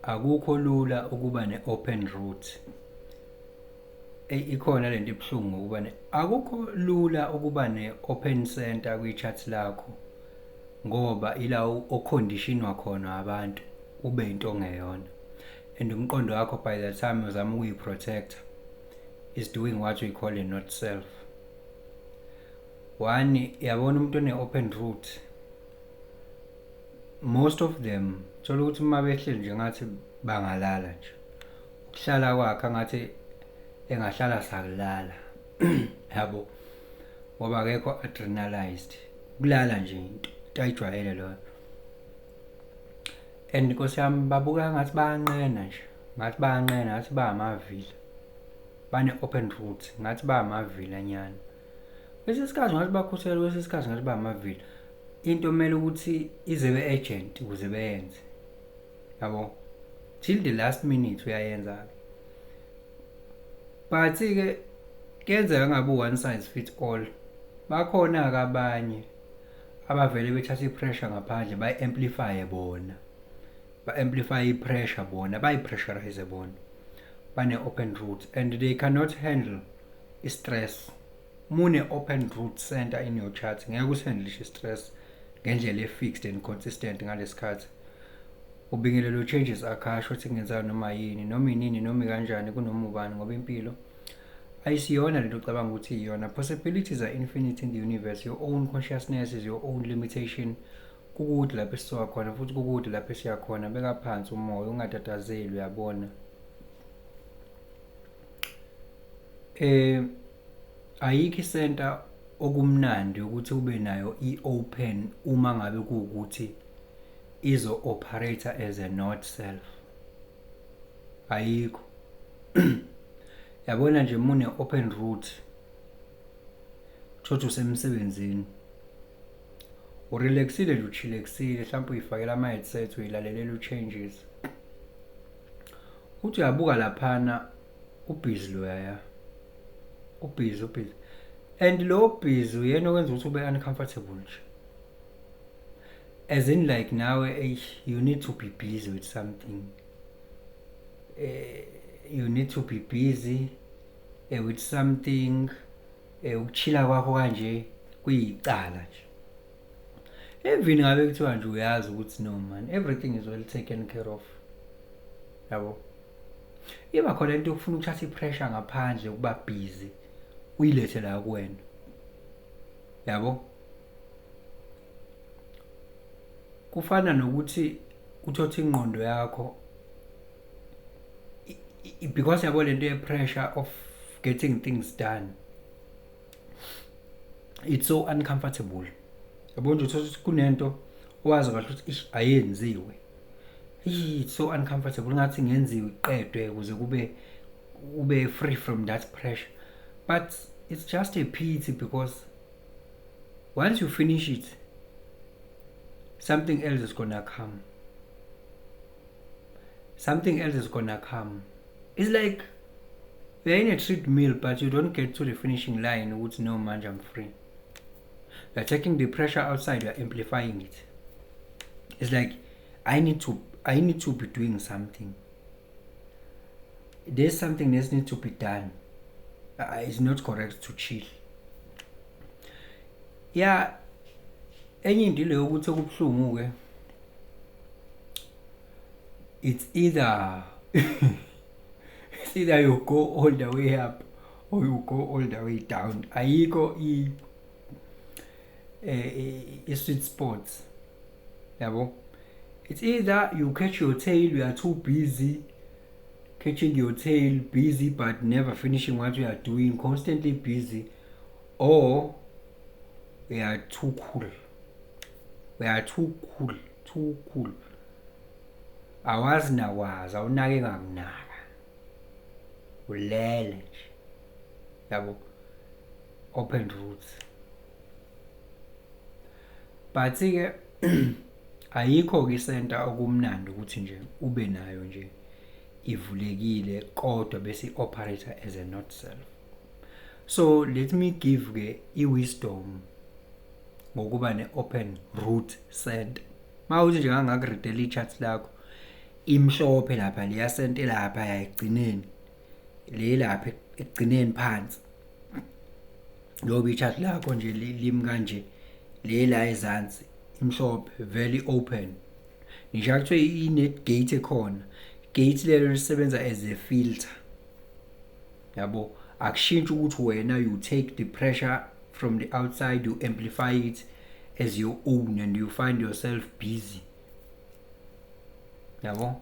akukho lula ukuba ne-open root. Ikhona lento ebuhlungu ukuba akukho lula ukuba ne-open center kwi-chat lakho ngoba ila oconditionwa khona abantu ube into ongeyona, and umqondo wakho by the time uzama ukuyi-protector is doing what we call a not self. One, yabona umuntu one-open root, most of them thola ukuthi uma behleli nje ngathi bangalala nje, ukuhlala kwakhe angathi engahlala sakulala yabo, ngoba akekho adrenalized, kulala nje into ayijwayele loyo. And Nkosi yami babuka ngathi bayanqena nje, ngathi bayanqena, ngathi bayamavila, bane-open root, ngathi bayamavila nyana. Kwesinye isikhathi ngathi bakhuthele, kwesinye isikhathi ngathi bayamavila. Into kumele ukuthi ize be-agent ukuze beyenze, yabo, till the last minute uyayenza. But-ke kuyenzeka ngabe one size fit all. Bakhona-ke abanye abavele bethatha i-pressure ngaphandle bayi-amplifye bona, ba-amplify i-pressure bona, bayi-pressurize bona, bane-open root, and they cannot handle i-stress. Mune-open root center in your chart, ngeke usihandlishe i-stress ngendlela e-fixed and consistent ngalesikhathi. Ubingelelo changes akhasho ukuthi kungenza noma yini, noma inini, noma kanjani, kunoma ubani, ngoba impilo ayisiyona lento ocabanga ukuthi iyona. Possibilities are infinite in the universe. Your own consciousness is your own limitation. Kukude lapho esisuka khona futhi kukude lapho esiya khona. Beka phansi umoya, ungatatazeli, uyabona. Ayikho isenta okumnandi ukuthi ube nayo i-open uma ngabe kuwukuthi izo-operator as a not self. Ayikho. Yabona nje mune-open root, thothi usemsebenzini, urelaxile nje, uchillexile, mhlawumbe uyifakela ama-headset, uyilalelela u-changes. Uthi uyabuka laphana, ubhizi loyaya, ubhizi. And lo busy uyena okwenza ukuthi ube uncomfortable nje. As in like nawe you need to be busy with something. You need to be busy with something. Ukuchila kwakho kanje kuyicala nje. Even ngabe kuthiwa nje uyazi ukuthi no man, everything is well taken care of. Yabo. Iba khona into ufuna ukuthatha i-pressure ngaphandle ukuba busy, uyilethe la kuwena. Yabo. Kufana nokuthi uthathe ingqondo yakho because yabo lento ye-pressure of getting things done. It's so uncomfortable. Yabo nje uthatha kunento owazi kahle ukuthi ayenziwe. It's so uncomfortable ngathi ngenziwe iqedwe ukuze ube free from that pressure. But it's just a pity because once you finish it, something else is gonna come. Something else is gonna come. It's like you're in a treadmill, but you don't get to the finishing line with no man, I'm free. You're taking the pressure outside, you're amplifying it. It's like I need to be doing something. There's something that needs to be done. It's not correct to chill. Yeah, enye into leyo ukuthi okubuhlungu ke, it's either you go all the way up or you go all the way down. Ayikho i-sweet spots. Yabo. It's either you catch your tail, you are too busy catching your tail, busy but never finishing what you are doing, constantly busy, or we are too cool. We are too cool. Awazi nawazi, awunake ngakunaka, ulele nje. Yabo, open roots. But-ke ayikho-ke isenta okumnandi ukuthi nje ube nayo nje ivulekile kodwa bese operator as a not self. So let me give-ke i-wisdom ngokuba ne-open root center. Mawuthi nje ngakuridela i-chart lakho, imhlophe lapha leya sente lapha ayigcineni le lapha ekugcineni phansi lo chart lakho nje limi kanje le la ezansi imhlophe very open nisho kuthiwe inet gate ekhona gate lelo lisebenza as a filter yabo akushintsha ukuthi wena you take the pressure from the outside you amplify it as your own and you find yourself busy yabo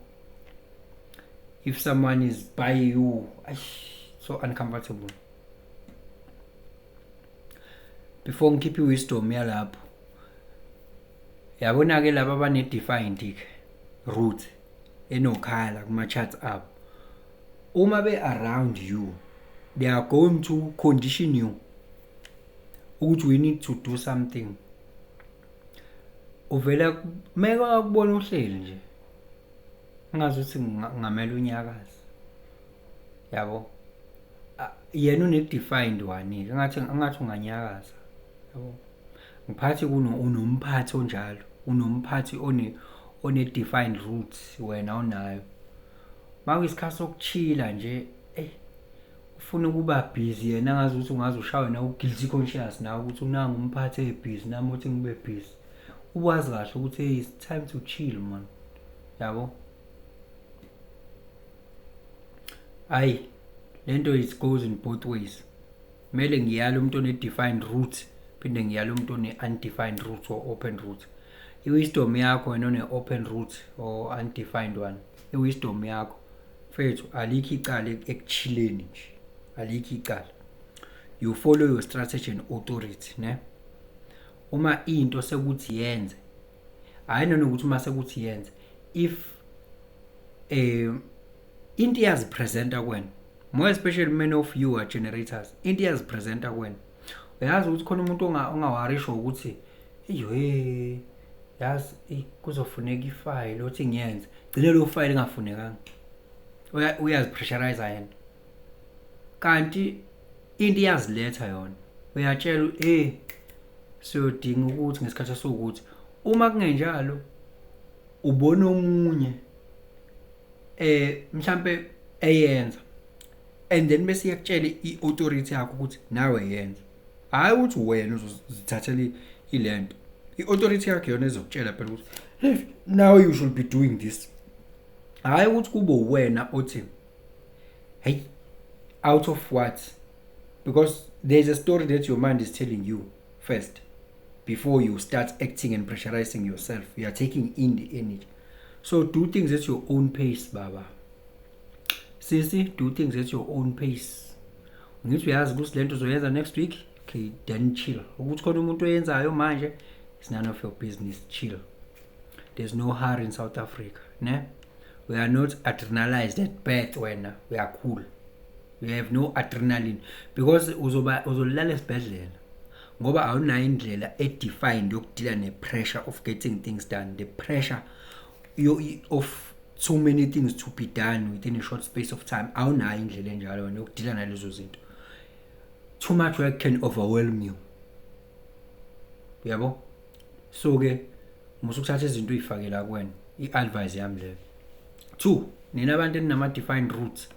if someone is by you so uncomfortable before ngikhiphe wisdom yalapho yabona ke laba abane defined root enokhala kuma charts up uma be around you they are going to condition you ukuthi we need to do something uvela meka ukubona uhleli nje ngazi ukuthi ngamela unyakaza yabo yena une-defined one ngathi unganyakaza yabo ngiphathi unomphathi onjalo unomphathi one-defined roots wena unayo makuyisikhathi sokuchila nje ufuna ukuba busy yena ngazi ukuthi ungaze ushawe na u-guilty conscious nawe ukuthi unanga umphathi ebusy nami uthi ngibe busy uwazi kahle ukuthi it's time to chill man yabo ayi lento it goes in both ways mele ngiyala umuntu one-defined root phinde ngiyala umuntu one-undefined root or open root i-wisdom yakho wena one-open root or undefined one i-wisdom yakho mfethu alikho icala ekuchileni nje alikho icala you follow your strategy and authority ne uma into sekuthi yenze ayina ukuthi uma sekuthi yenze if into yazipresenta kwena more especially many of you are generators into yazipresenta kwena uyazi ukuthi khona umuntu ongawarisho ukuthi hey yazi kuzofuneka ifile othi ngiyenze gcine lo file engafunekanga uyazipressurize yena kanti into yaziletha yona uyatshela siyodinga ukuthi ngesikhathi sokuthi uma kungenjalo ubona omunye mhlambe eyenza and then bese yakutshela i-authority yakho ukuthi nawe yenza hayi ukuthi wena uzozithathela ilento i-authority yakho yona ezokutshela phela ukuthi now you should be doing this hayi ukuthi kube wena othi hey out of what because there's a story that your mind is telling you first before you start acting and pressurizing yourself you are taking in the energy so do things at your own pace baba sisi do things at your own pace ngithi uyazi ukuthi lento uzoyenza next week okay then chill ukuthi khona umuntu oyenzayo manje it's none of your business chill there's no hurry in South Africa ne we are not adrenalized at birth when we are cool we have no adrenaline because uzolala esibhedlela ngoba awunayo indlela defined yokudila ne-pressure of getting things done the pressure of so many things to be done within a short space of time awunayo indlela enjalo wena yokudila nalezo zinto too much work can overwhelm you yabo so ke musukuthatha izinto uyifakela kuwena i-advice yami leyo 2 nina abantu enama defined roots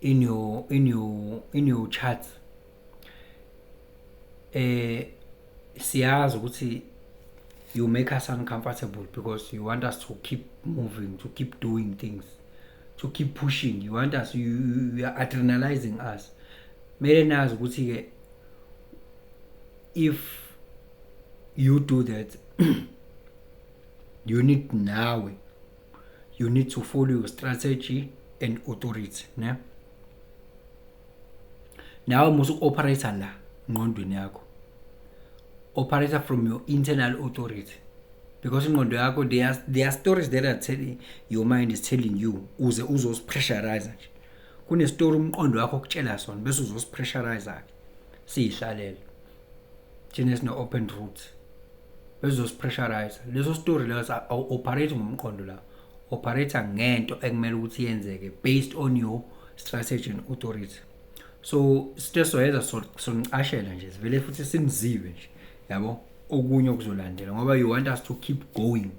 in your chart siyazi ukuthi you make us uncomfortable because you want us to keep moving to keep doing things to keep pushing you want us you are adrenalizing us mele nazi ukuthi ke if you do that you need to follow your strategy and authority ne nawe musu operate la ngqondweni yakho operate from your internal authority because ingqondo yakho there are stories that are telling your mind is telling you uze uzosipressurize nje kune story umqondo wakho okutshela sona bese uzosipressurize ke sihlalele thina sino open route bese uzosipressurize leso story leso operate ngomqondo la operator ngento ekumele ukuthi yenzeke based on your strategy and authority so stress oyeza sonicashela nje sivele futhi simziwe nje yabo okunye okuzolandela ngoba you want us to keep going